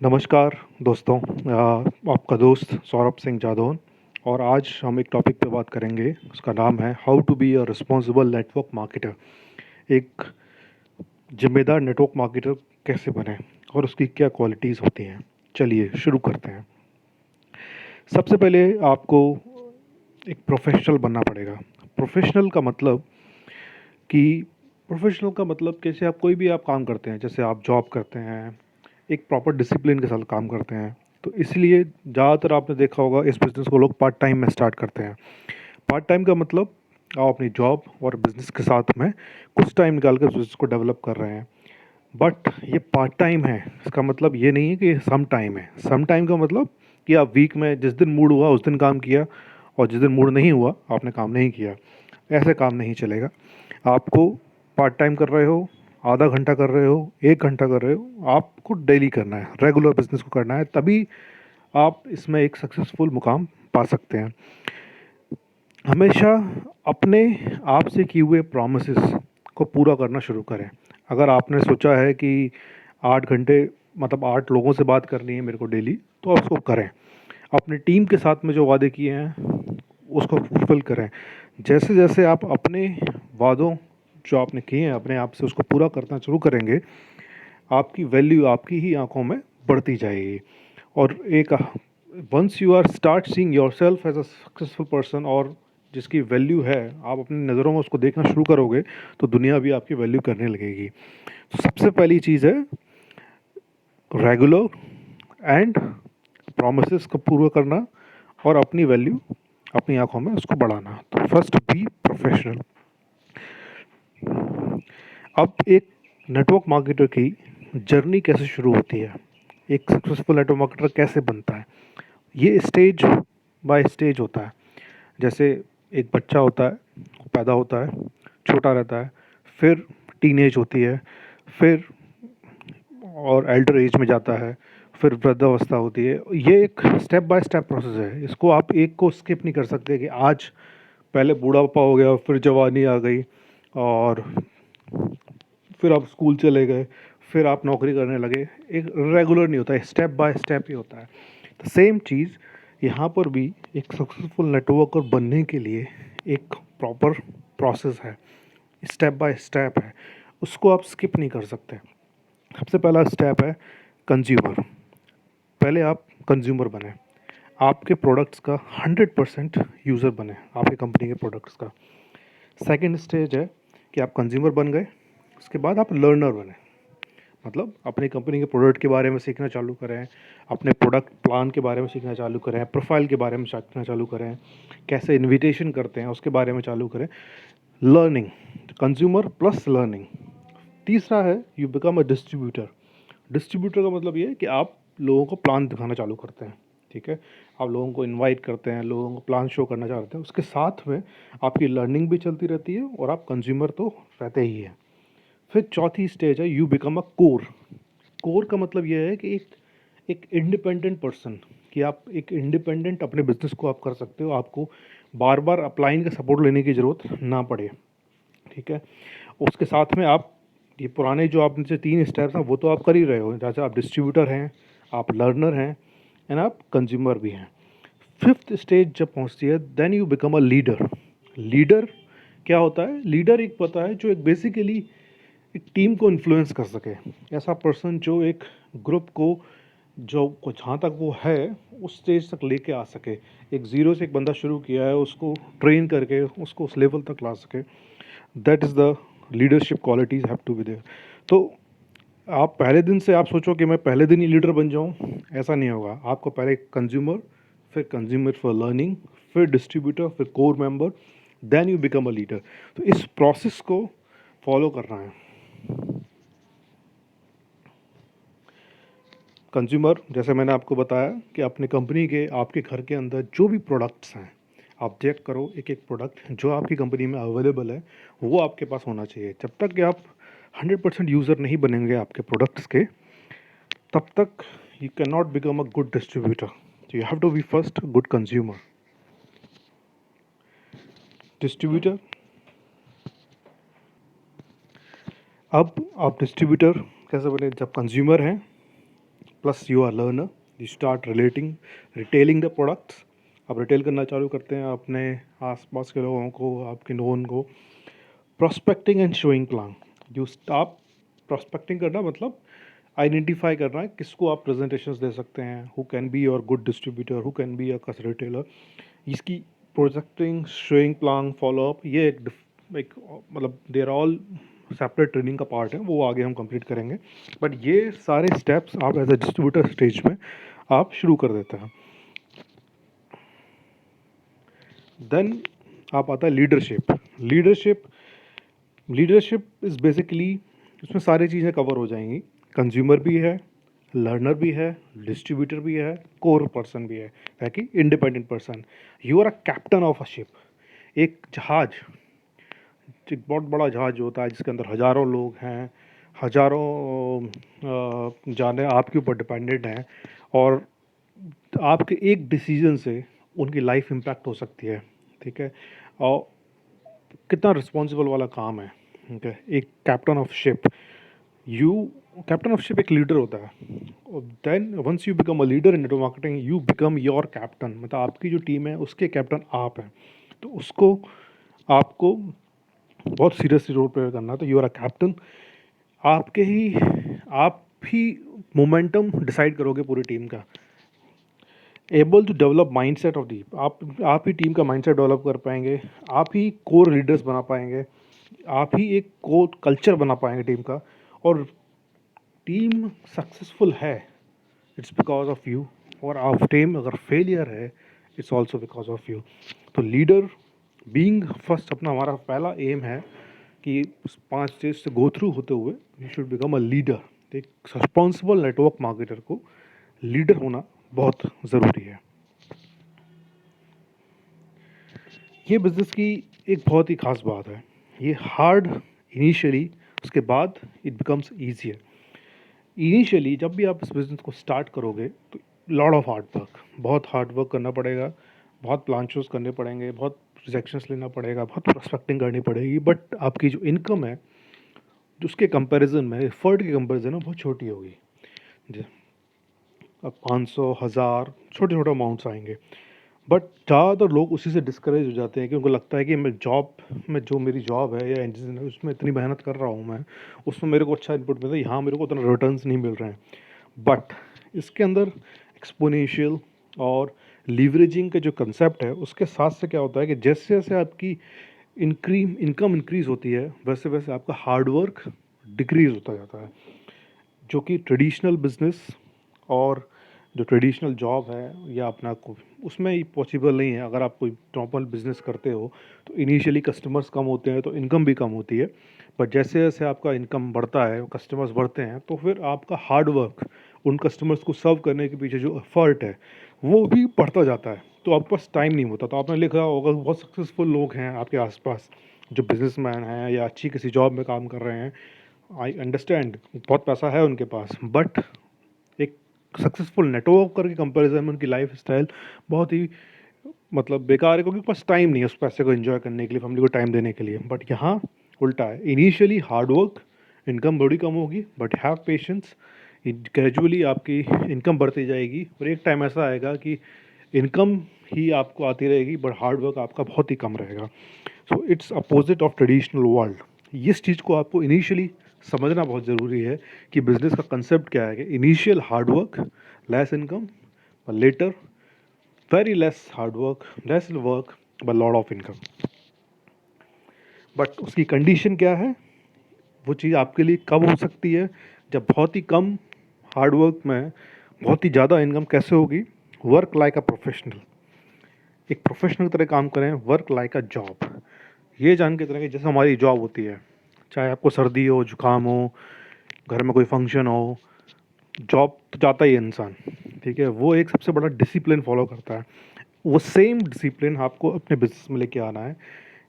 नमस्कार दोस्तों। आपका दोस्त सौरभ सिंह जादौन। और आज हम एक टॉपिक पे बात करेंगे, उसका नाम है how to be a responsible network marketer. एक जिम्मेदार नेटवर्क मार्केटर कैसे बने और उसकी क्या क्वालिटीज़ होती हैं। चलिए शुरू करते हैं। सबसे पहले आपको एक प्रोफेशनल बनना पड़ेगा। प्रोफेशनल का मतलब कि प्रोफेशनल का मतलब कैसे आप कोई भी आप काम करते हैं, जैसे आप जॉब करते हैं, एक प्रॉपर डिसिप्लिन के साथ काम करते हैं। तो इसलिए ज़्यादातर आपने देखा होगा इस बिज़नेस को लोग पार्ट टाइम में स्टार्ट करते हैं। पार्ट टाइम का मतलब आप अपनी जॉब और बिज़नेस के साथ में कुछ टाइम निकाल कर बिज़नेस को डेवलप कर रहे हैं। बट ये पार्ट टाइम है, इसका मतलब ये नहीं है कि सम टाइम है। सम टाइम का मतलब कि आप वीक में जिस दिन मूड हुआ उस दिन काम किया, और जिस दिन मूड नहीं हुआ आपने काम नहीं किया। ऐसे काम नहीं चलेगा। आपको पार्ट टाइम कर रहे हो, आधा घंटा कर रहे हो, 1 घंटा कर रहे हो, आपको डेली करना है, रेगुलर बिजनेस को करना है, तभी आप इसमें एक सक्सेसफुल मुकाम पा सकते हैं। हमेशा अपने आप से किए हुए प्रॉमिसेस को पूरा करना शुरू करें। अगर आपने सोचा है कि 8 घंटे मतलब 8 लोगों से बात करनी है मेरे को डेली, तो आप उसको करें। अपनी टीम के साथ में जो वादे किए हैं उसको फुलफिल करें। जैसे जैसे आप अपने वादों जो आपने किए हैं अपने आप से उसको पूरा करना शुरू करेंगे, आपकी वैल्यू आपकी ही आंखों में बढ़ती जाएगी। और एक once you are start seeing yourself as a successful person, और जिसकी वैल्यू है आप अपनी नज़रों में उसको देखना शुरू करोगे, तो दुनिया भी आपकी वैल्यू करने लगेगी। तो सबसे पहली चीज़ है रेगुलर एंड प्रोमिसेस को पूरा करना, और अपनी वैल्यू अपनी आंखों में उसको बढ़ाना। तो फर्स्ट बी प्रोफेशनल। अब एक नेटवर्क मार्केटर की जर्नी कैसे शुरू होती है, एक सक्सेसफुल नेटवर्क मार्केटर कैसे बनता है, ये स्टेज बाय स्टेज होता है। जैसे एक बच्चा होता है, वो पैदा होता है, छोटा रहता है, फिर टीनेज होती है, फिर और एल्डर एज में जाता है, फिर वृद्धावस्था होती है। ये एक स्टेप बाय स्टेप प्रोसेस है, इसको आप एक को स्किप नहीं कर सकते कि आज पहले बूढ़ापा हो गया, फिर जवानी आ गई, और फिर आप स्कूल चले गए, फिर आप नौकरी करने लगे। एक रेगुलर नहीं होता है, स्टेप बाय स्टेप ही होता है। तो सेम चीज़ यहाँ पर भी एक सक्सेसफुल नेटवर्कर बनने के लिए एक प्रॉपर प्रोसेस है, स्टेप बाय स्टेप है, उसको आप स्किप नहीं कर सकते। सबसे पहला स्टेप है कंज्यूमर। पहले आप कंज्यूमर बने, आपके प्रोडक्ट्स का 100% यूज़र बने, आपकी कंपनी के प्रोडक्ट्स का। सेकंड स्टेज है कि आप कंज्यूमर बन गए, उसके बाद आप लर्नर बने, मतलब अपनी कंपनी के प्रोडक्ट के बारे में सीखना चालू करें, अपने प्रोडक्ट प्लान के बारे में सीखना चालू करें, प्रोफाइल के बारे में सीखना चालू करें, कैसे इनविटेशन करते हैं उसके बारे में चालू करें। Learning, consumer plus learning. तीसरा है you become a distributor. Distributor का मतलब ये है कि आप लोगों को प्लान दिखाना चालू करते हैं, ठीक है। आप लोगों को इनवाइट करते हैं, लोगों को प्लान शो करना चाहते हैं, उसके साथ में आपकी लर्निंग भी चलती रहती है, और आप कंज्यूमर तो रहते ही हैं। फिर चौथी स्टेज है you become a core. Core का मतलब यह है कि एक इंडिपेंडेंट पर्सन, कि आप एक इंडिपेंडेंट अपने बिजनेस को आप कर सकते हो, आपको बार बार अपलाइन का सपोर्ट लेने की ज़रूरत ना पड़े, ठीक है। उसके साथ में आप ये पुराने जो आपने से 3 स्टेप्स हैं वो तो आप कर ही रहे हो, जैसे आप डिस्ट्रीब्यूटर हैं, आप लर्नर हैं, एंड आप कंज्यूमर भी हैं। फिफ्थ स्टेज जब पहुंचती है then you become a leader. Leader क्या होता है? लीडर एक पता है जो एक बेसिकली एक टीम को इन्फ्लुएंस कर सके, ऐसा पर्सन जो एक ग्रुप को जो को जहाँ तक वो है उस स्टेज तक लेके आ सके। एक ज़ीरो से एक बंदा शुरू किया है, उसको ट्रेन करके उसको उस लेवल तक ला सके। That is the leadership qualities have to be there. तो आप पहले दिन से आप सोचो कि मैं पहले दिन ही लीडर बन जाऊं, ऐसा नहीं होगा। आपको पहले कंज्यूमर, फिर कंज्यूमर फॉर लर्निंग, फिर डिस्ट्रीब्यूटर, फिर core member, then you become a leader. तो इस प्रोसेस को फॉलो करना है। कंज्यूमर, जैसे मैंने आपको बताया कि अपनी कंपनी के आपके घर के अंदर जो भी प्रोडक्ट्स हैं, आप चेक करो एक एक प्रोडक्ट जो आपकी कंपनी में अवेलेबल है वो आपके पास होना चाहिए। जब तक कि आप 100% यूज़र नहीं बनेंगे आपके प्रोडक्ट्स के, तब तक you can not become a good distributor. You have to be first good consumer. Distributor, अब आप डिस्ट्रीब्यूटर कैसे बने? जब कंज्यूमर हैं plus you are learner, you start retailing the products. आप रिटेल करना चालू करते हैं अपने आसपास के लोगों को, आपके नोन को। Prospecting and showing plan, you start prospecting करना मतलब आइडेंटिफाई करना है किसको आप प्रेजेंटेशंस दे सकते हैं, who can be your good distributor, who can be your retailer. इसकी प्रोजेक्टिंग, शोइंग प्लान, फॉलोअप, ये एक मतलब they are all separate training का पार्ट है, वो आगे हम कंप्लीट करेंगे। बट ये सारे स्टेप्स आप एज ए डिस्ट्रीब्यूटर स्टेज में आप शुरू कर देते हैं। देन आप आता है लीडरशिप। लीडरशिप इज़ बेसिकली, इसमें सारी चीज़ें कवर हो जाएंगी। कंज्यूमर भी है, लर्नर भी है, डिस्ट्रीब्यूटर भी है, कोर पर्सन भी है कि independent person. You are a captain of a ship. एक जहाज, एक बहुत बड़ा जहाज होता है जिसके अंदर हज़ारों लोग हैं, हज़ारों जाने आपके ऊपर डिपेंडेंट हैं, और आपके एक डिसीजन से उनकी लाइफ इम्पैक्ट हो सकती है। ठीक है, और कितना रिस्पॉन्सिबल वाला काम है। ठीक है, एक captain of ship, you captain of ship एक लीडर होता है। Then once you become a leader in network marketing, you become your captain, मतलब आपकी जो टीम है उसके कैप्टन आप हैं। तो उसको आपको बहुत सीरियसली रोल प्ले करना है। तो यू आर अ कैप्टन। आप ही मोमेंटम डिसाइड करोगे पूरी टीम का। Able to develop mindset of the, आप ही टीम का माइंडसेट डेवलप कर पाएंगे, आप ही कोर लीडर्स बना पाएंगे, आप ही एक कोर कल्चर बना पाएंगे टीम का। और टीम सक्सेसफुल है, इट्स बिकॉज ऑफ यू। और आप टीम अगर फेलियर है, it's also because of you. तो लीडर बीइंग फर्स्ट, अपना हमारा पहला एम है कि 5 स्टेज से गो थ्रू होते हुए you should become a leader. एक रिस्पॉन्सिबल नेटवर्क मार्केटर को लीडर होना बहुत ज़रूरी है। ये बिज़नेस की एक बहुत ही ख़ास बात है, ये हार्ड इनिशियली, उसके बाद इट बिकम्स ईजियर। इनिशियली जब भी आप इस बिज़नेस को स्टार्ट करोगे तो लॉट ऑफ हार्ड वर्क, बहुत हार्ड वर्क करना पड़ेगा, बहुत प्लान शोज करने पड़ेंगे, बहुत रिजेक्शंस लेना पड़ेगा, बहुत प्रोस्पेक्टिंग करनी पड़ेगी। बट आपकी जो इनकम है, जो उसके कंपैरिजन में, एफर्ट के कंपैरिजन में बहुत छोटी होगी। जी, अब 500, 1000 छोटे छोटे अमाउंट्स आएंगे। बट ज़्यादातर लोग उसी से डिस्करेज हो जाते हैं कि उनको लगता है कि मैं जॉब में, जो मेरी जॉब है या इंजीनियर, उसमें इतनी मेहनत कर रहा हूँ मैं, उसमें मेरे को अच्छा इनपुट मिलता है, यहाँ मेरे को उतना रिटर्न्स नहीं मिल रहे हैं। बट इसके अंदर एक्सपोनेंशियल और लीवरेजिंग का जो कंसेप्ट है, उसके साथ से क्या होता है कि जैसे जैसे आपकी इनकम इंक्रीज़ होती है, वैसे वैसे आपका हार्डवर्क डिक्रीज़ होता जाता है, जो कि ट्रेडिशनल बिजनेस और जो ट्रेडिशनल जॉब है या अपना उसमें ही पॉसिबल नहीं है। अगर आप कोई नॉर्मल बिजनेस करते हो तो इनिशियली कस्टमर्स कम होते हैं तो इनकम भी कम होती है। बट जैसे जैसे आपका इनकम बढ़ता है, कस्टमर्स बढ़ते हैं, तो फिर आपका हार्ड वर्क, उन कस्टमर्स को सर्व करने के पीछे जो एफर्ट है वो भी बढ़ता जाता है। तो आपके पास टाइम नहीं होता। तो आपने लिखा होगा बहुत सक्सेसफुल लोग हैं आपके आसपास जो बिजनेसमैन हैं या अच्छी किसी जॉब में काम कर रहे हैं, आई अंडरस्टैंड बहुत पैसा है उनके पास, बट एक सक्सेसफुल नेटवर्कर के कंपैरिजन में उनकी लाइफ स्टाइल बहुत ही मतलब बेकार है, क्योंकि उनके पास टाइम नहीं है उस पैसे को एंजॉय करने के लिए, फैमिली को टाइम देने के लिए। बट यहाँ उल्टा है, इनिशियली हार्डवर्क, इनकम बड़ी कम होगी, बट हैव पेशेंस, ग्रेजुअली आपकी इनकम बढ़ती जाएगी और एक टाइम ऐसा आएगा कि इनकम ही आपको आती रहेगी बट हार्डवर्क आपका बहुत ही कम रहेगा। So it's opposite of traditional world. इस चीज़ को आपको इनिशियली समझना बहुत ज़रूरी है कि बिज़नेस का कंसेप्ट क्या है, कि initial hard work, less income, but later very less hard work, less work, but lot of income। But उसकी कंडीशन क्या है, वो चीज़ आपके लिए कब हो सकती है, जब बहुत ही कम हार्डवर्क में बहुत ही ज़्यादा इनकम कैसे होगी। वर्क लाइक अ प्रोफेशनल, एक प्रोफेशनल की तरह काम करें, वर्क लाइक अ जॉब। ये जान के तरह कि जैसे हमारी जॉब होती है, चाहे आपको सर्दी हो, जुकाम हो, घर में कोई फंक्शन हो, जॉब तो जाता ही है इंसान। ठीक है, वो एक सबसे बड़ा डिसिप्लिन फॉलो करता है। वो सेम डिसिप्लिन आपको अपने बिजनेस में लेके आना है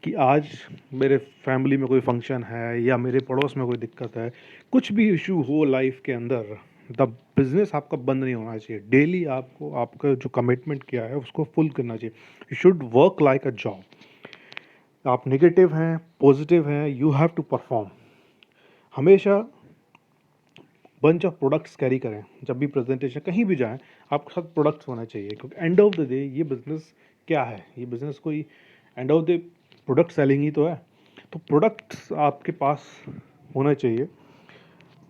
कि आज मेरे फैमिली में कोई फंक्शन है या मेरे पड़ोस में कोई दिक्कत है, कुछ भी इशू हो लाइफ के अंदर, द बिजनेस आपका बंद नहीं होना चाहिए। डेली आपको आपका जो कमिटमेंट किया है उसको फुल करना चाहिए। You should work like a job. आप नेगेटिव हैं, पॉजिटिव हैं, यू हैव टू परफॉर्म। हमेशा बंच ऑफ प्रोडक्ट्स कैरी करें। जब भी प्रेजेंटेशन कहीं भी जाएं, आपके साथ प्रोडक्ट्स होना चाहिए, क्योंकि एंड ऑफ द डे ये बिज़नेस क्या है, ये बिज़नेस कोई end of the product selling ही तो है। तो प्रोडक्ट्स आपके पास होना चाहिए।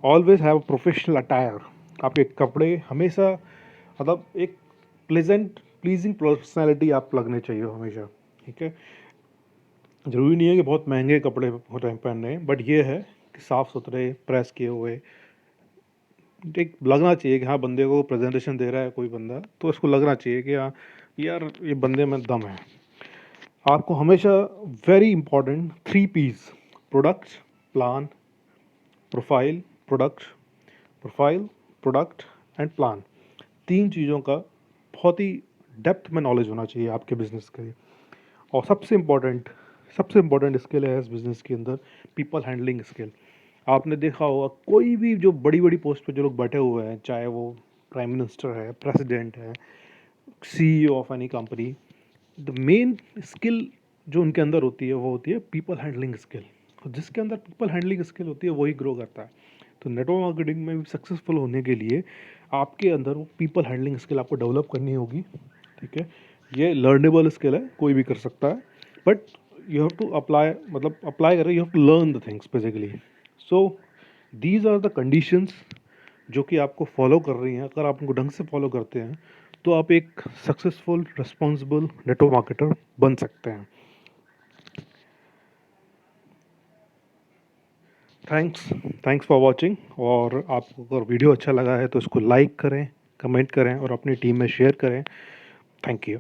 Always have a professional attire. आपके कपड़े हमेशा मतलब एक प्लीजिंग पर्सनैलिटी आप लगने चाहिए हमेशा, ठीक है। ज़रूरी नहीं है कि बहुत महंगे कपड़े पहनने हैं, बट ये है कि साफ़ सुथरे प्रेस किए हुए एक लगना चाहिए कि हाँ, बंदे को प्रेजेंटेशन दे रहा है कोई बंदा, तो इसको लगना चाहिए कि हाँ यार, ये बंदे में दम है। आपको हमेशा very important 3 P's: product, plan, profile, product and plan, 3 चीज़ों का बहुत ही डेप्थ में नॉलेज होना चाहिए आपके बिजनेस के लिए। और सबसे इम्पोर्टेंट स्किल है इस बिज़नेस के अंदर पीपल हैंडलिंग स्किल। आपने देखा होगा कोई भी जो बड़ी बड़ी पोस्ट पे जो लोग बैठे हुए हैं, चाहे वो प्राइम मिनिस्टर है, प्रेसिडेंट है, CEO of any company, the main skill जो उनके अंदर होती है वो होती है पीपल हैंडलिंग स्किल। और जिसके अंदर पीपल हैंडलिंग स्किल होती है वही ग्रो करता है। तो नेटवर्क मार्केटिंग में भी सक्सेसफुल होने के लिए आपके अंदर वो पीपल हैंडलिंग स्किल आपको डेवलप करनी होगी, ठीक है। ये लर्नेबल स्किल है, कोई भी कर सकता है, but you have to apply, मतलब अप्लाई करें, you have to learn the things basically. So these are the conditions जो कि आपको फॉलो कर रही हैं। अगर आप उनको ढंग से फॉलो करते हैं तो आप एक सक्सेसफुल रिस्पॉन्सिबल नेटवर्क मार्केटर बन सकते हैं। Thanks for watching. और आपको अगर वीडियो अच्छा लगा है तो इसको लाइक करें, कमेंट करें और अपनी टीम में शेयर करें। Thank you.